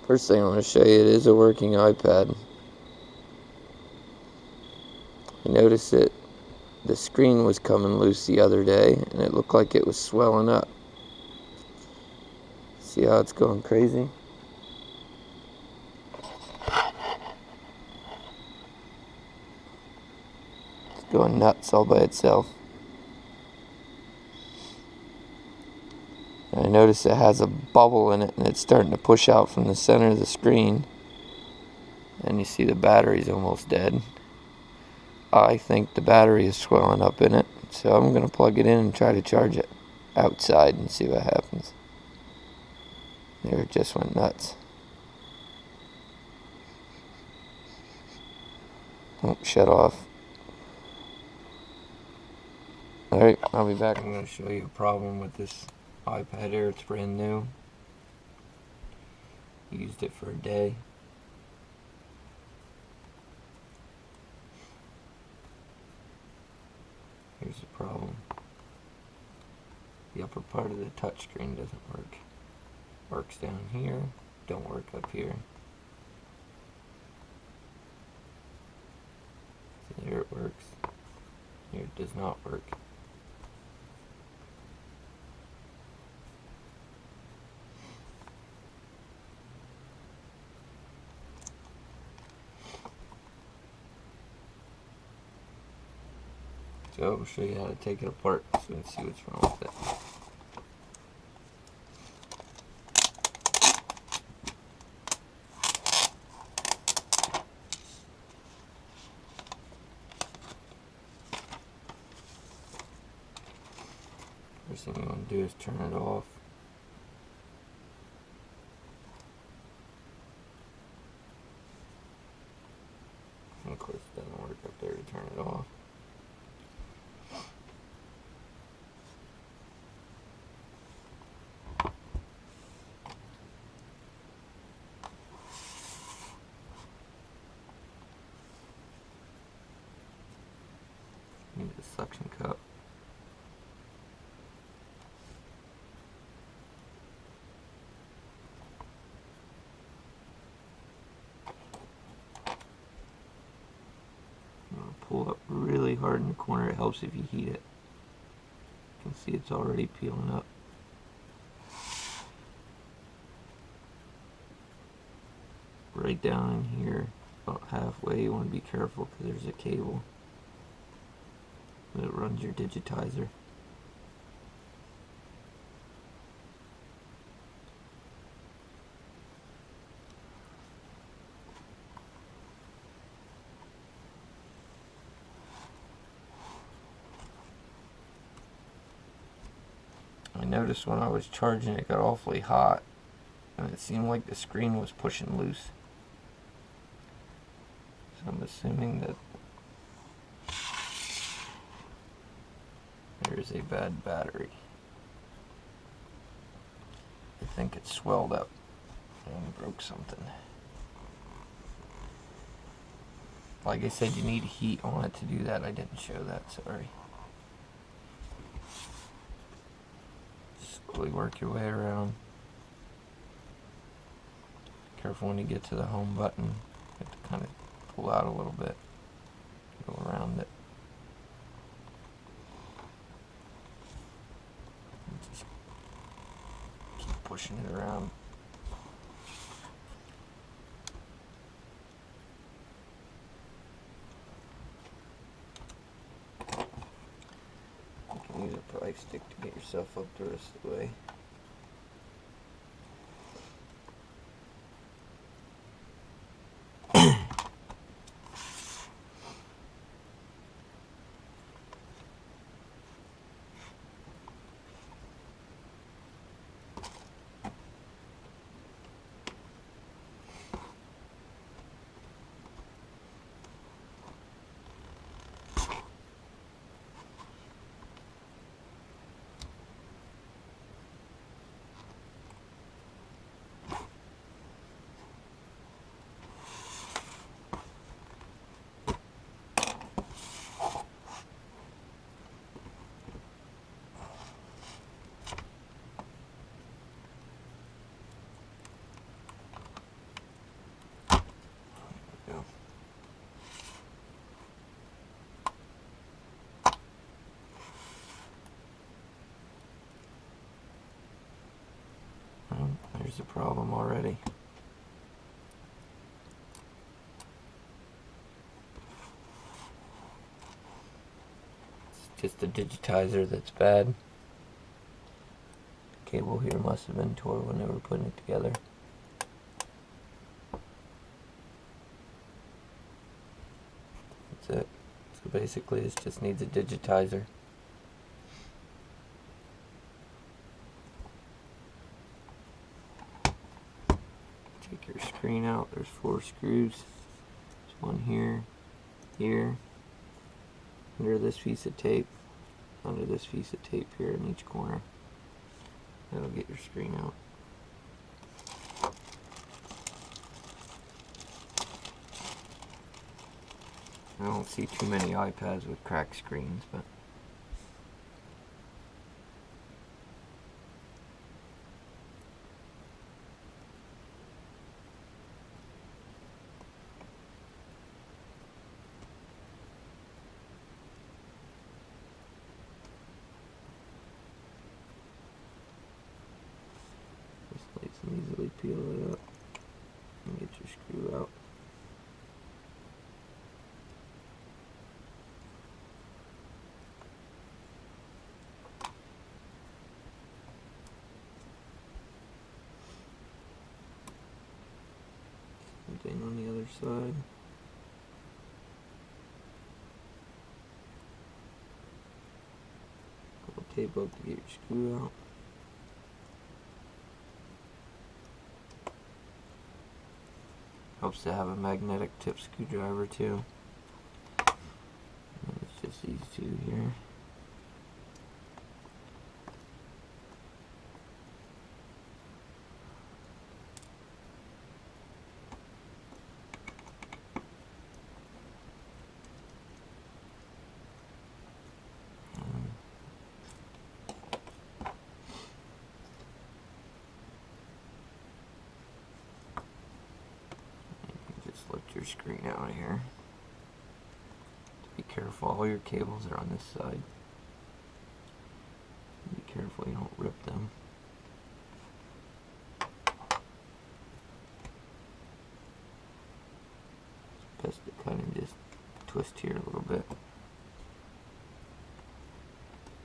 First thing I want to show you, it is a working iPad. I noticed that the screen was coming loose the other day, and it looked like it was swelling up. See how it's going crazy? It's going nuts all by itself. And I notice it has a bubble in it, and it's starting to push out from the center of the screen. And you see the battery's almost dead. I think the battery is swelling up in it, so I'm going to plug it in and try to charge it outside and see what happens. There, it just went nuts. Oh, shut off. Alright, I'll be back. I'm going to show you a problem with this iPad Air. It's brand new. Used it for a day. Here's the problem. The upper part of the touchscreen doesn't work. Works down here, don't work up here. So here it works. Here it does not work. So I'll show you how to take it apart so we can see what's wrong with it. First thing you want to do is turn it off. And of course it doesn't work up there to turn it off. Need a suction cup. Pull up really hard in the corner. It helps if you heat it. You can see it's already peeling up. Right down in here, about halfway, you want to be careful because there's a cable that runs your digitizer. I noticed when I was charging it got awfully hot, and it seemed like the screen was pushing loose. So I'm assuming that there is a bad battery. I think it swelled up and broke something. Like I said, you need heat on it to do that. I didn't show that, sorry. Slowly work your way around. Careful when you get to the home button. You have to kind of pull out a little bit. Go around it. Just keep pushing it around. You can use a pry stick to get yourself up the rest of the way. There's a problem already. It's just the digitizer that's bad. The cable here must have been tore when they were putting it together. That's it. So basically this just needs a digitizer. Take your screen out. There's 4 screws. There's one here, here, under this piece of tape, under this piece of tape here in each corner. That'll get your screen out. I don't see too many iPads with cracked screens, but just like some easily peel it up and get your screw out. Same thing on the other side. Pull the tape up to get your screw out. Helps to have a magnetic tip screwdriver too. And it's just these 2 here. Lift your screen out of here. Be careful, all your cables are on this side. Be careful you don't rip them. It's best to kind of just twist here a little bit.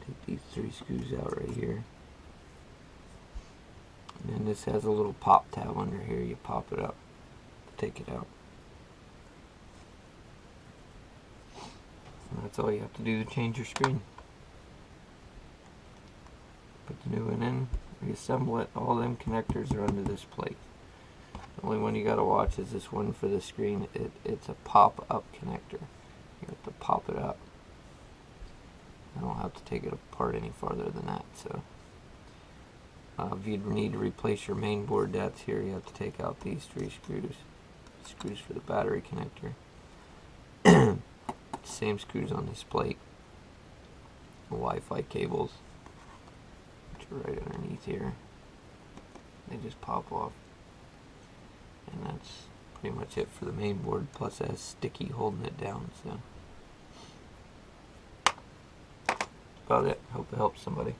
Take these 3 screws out right here. And then this has a little pop tab under here. You pop it up, take it out. And that's all you have to do to change your screen. Put the new one in, reassemble it. All them connectors are under this plate. The only one you gotta watch is this one for the screen. It's a pop-up connector. You have to pop it up. I don't have to take it apart any farther than that. So if you need to replace your main board, that's here. You have to take out these 3 screws. Screws for the battery connector. Same screws on this plate. The Wi-Fi cables, which are right underneath here. They just pop off. And that's pretty much it for the main board, plus it has sticky holding it down. So that's about it. Hope it helps somebody.